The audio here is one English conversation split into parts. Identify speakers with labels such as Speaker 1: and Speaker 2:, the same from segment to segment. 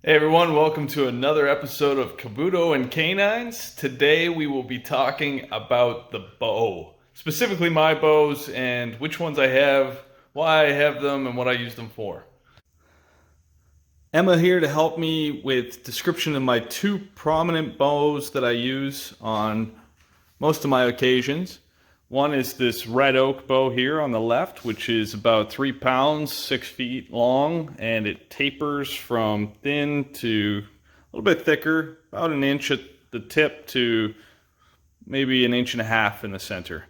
Speaker 1: Hey everyone, welcome to another episode of Kabuto and Canines. Today we will be talking about the bow, specifically my bows and which ones I have, why I have them, and what I use them for. Emma here to help me with description of my two prominent bows that I use on most of my occasions. One is this red oak bow here on the left, which is about 3 pounds, 6 feet long, and it tapers from thin to a little bit thicker, about an inch at the tip to maybe an inch and a half in the center.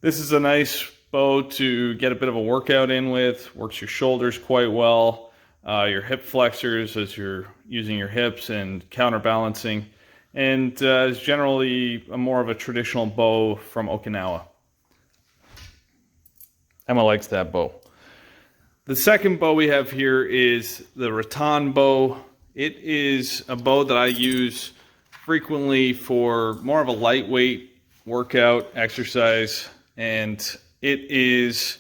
Speaker 1: This is a nice bow to get a bit of a workout in with, works your shoulders quite well, your hip flexors as you're using your hips and counterbalancing, and is generally more of a traditional bow from Okinawa. Emma likes that bow. The second bow we have here is the rattan bow. It is a bow that I use frequently for more of a lightweight workout exercise, and it is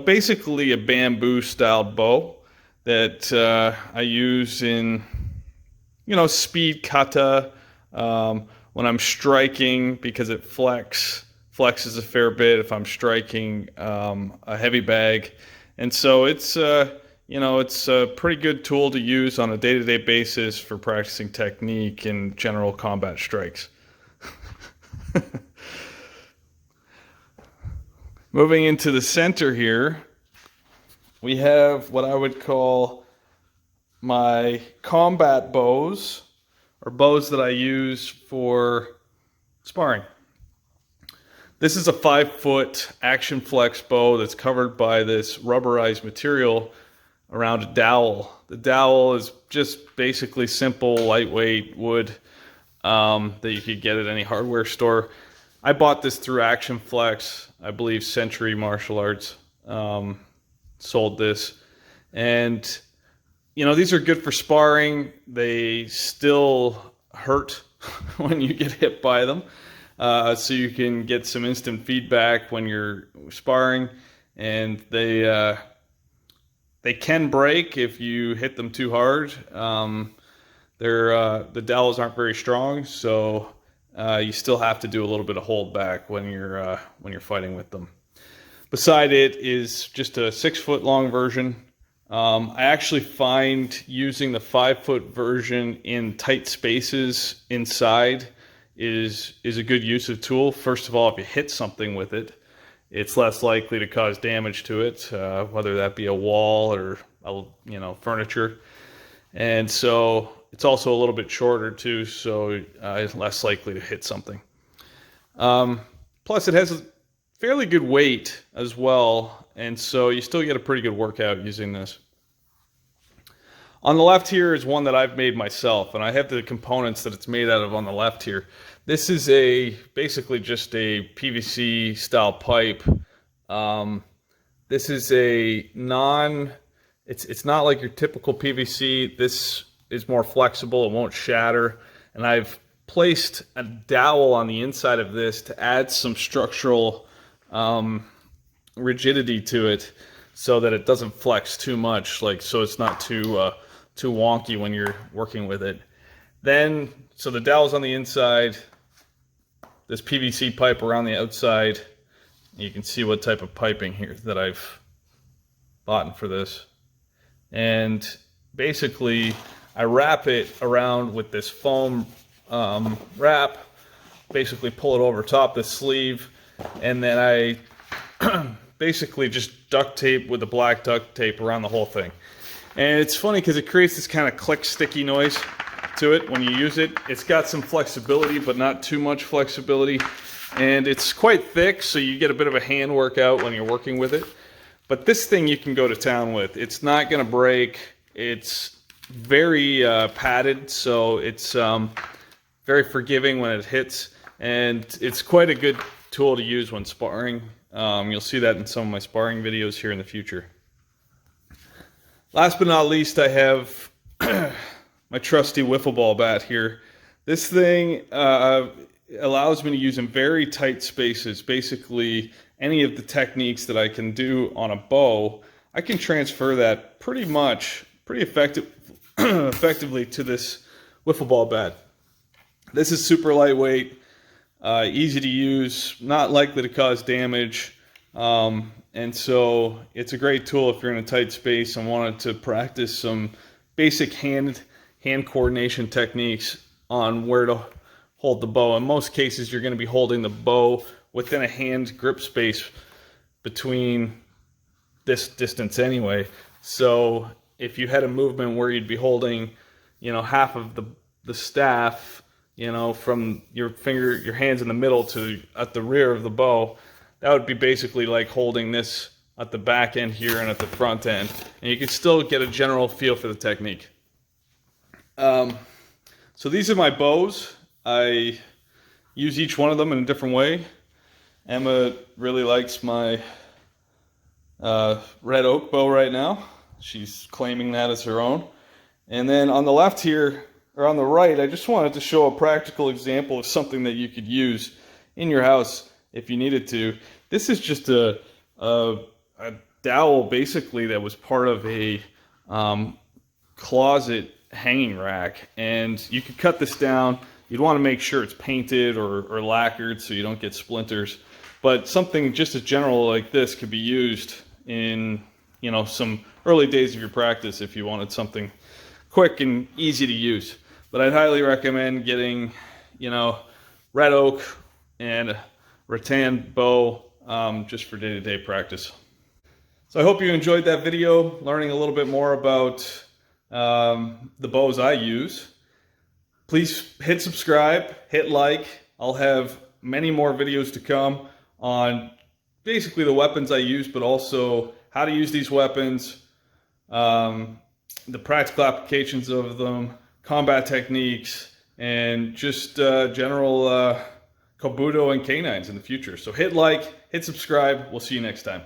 Speaker 1: basically a bamboo styled bow that I use in speed kata, when I'm striking, because it flexes a fair bit if I'm striking a heavy bag. And so it's it's a pretty good tool to use on a day-to-day basis for practicing technique and general combat strikes. Moving into the center here, we have what I would call my combat bows, or bows that I use for sparring. This is a 5-foot Action Flex bow that's covered by this rubberized material around a dowel. The dowel is just basically simple, lightweight wood that you could get at any hardware store. I bought this through Action Flex. I believe Century Martial Arts sold this. And these are good for sparring. They still hurt when you get hit by them. So you can get some instant feedback when you're sparring. And they can break if you hit them too hard. The dowels aren't very strong, so you still have to do a little bit of hold back when you're fighting with them. Beside it is just a 6-foot long version. I actually find using the 5-foot version in tight spaces inside is a good use of tool. First of all, if you hit something with it, it's less likely to cause damage to it, whether that be a wall or furniture. And so it's also a little bit shorter too, so it's less likely to hit something. Plus, it has a fairly good weight as well, and so you still get a pretty good workout using this. On the left here is one that I've made myself, and I have the components that it's made out of on the left here. This is basically just a PVC style pipe. This is it's not like your typical PVC. This is more flexible, it won't shatter. And I've placed a dowel on the inside of this to add some structural rigidity to it so that it doesn't flex too much, so it's not too wonky when you're working with it. So the dowel's on the inside, this PVC pipe around the outside. You can see what type of piping here that I've bought for this. And basically, I wrap it around with this foam wrap, basically pull it over top the sleeve, and then I basically just duct tape with the black duct tape around the whole thing. And it's funny because it creates this kind of click sticky noise to it when you use it. It's got some flexibility, but not too much flexibility. And it's quite thick, so you get a bit of a hand workout when you're working with it. But this thing you can go to town with. It's not going to break. It's very padded, so it's very forgiving when it hits. And it's quite a good tool to use when sparring. You'll see that in some of my sparring videos here in the future. Last but not least, I have my trusty wiffle ball bat here. This thing allows me to use in very tight spaces. Basically, any of the techniques that I can do on a bow, I can transfer that pretty effectively to this wiffle ball bat. This is super lightweight, easy to use, not likely to cause damage, and so it's a great tool if you're in a tight space and wanted to practice some basic hand coordination techniques on where to hold the bow. In most cases, you're going to be holding the bow within a hand grip space between this distance anyway. So if you had a movement where you'd be holding, half of the staff, from your hands in the middle to at the rear of the bow, that would be basically like holding this at the back end here and at the front end. And you can still get a general feel for the technique. So these are my bows. I use each one of them in a different way. Emma really likes my red oak bow right now. She's claiming that as her own. And then on the left here, or on the right, I just wanted to show a practical example of something that you could use in your house if you needed to. This is just a dowel basically that was part of a closet hanging rack, and you could cut this down. You'd want to make sure it's painted or lacquered so you don't get splinters, but something just as general like this could be used in some early days of your practice if you wanted something quick and easy to use. But I'd highly recommend getting red oak and a rattan bow just for day-to-day practice. So I hope you enjoyed that video, learning a little bit more about the bows I use. Please hit subscribe, hit like. I'll have many more videos to come on basically the weapons I use, but also how to use these weapons, the practical applications of them, combat techniques, and just general Kobudo and canines in the future. So hit like, hit subscribe. We'll see you next time.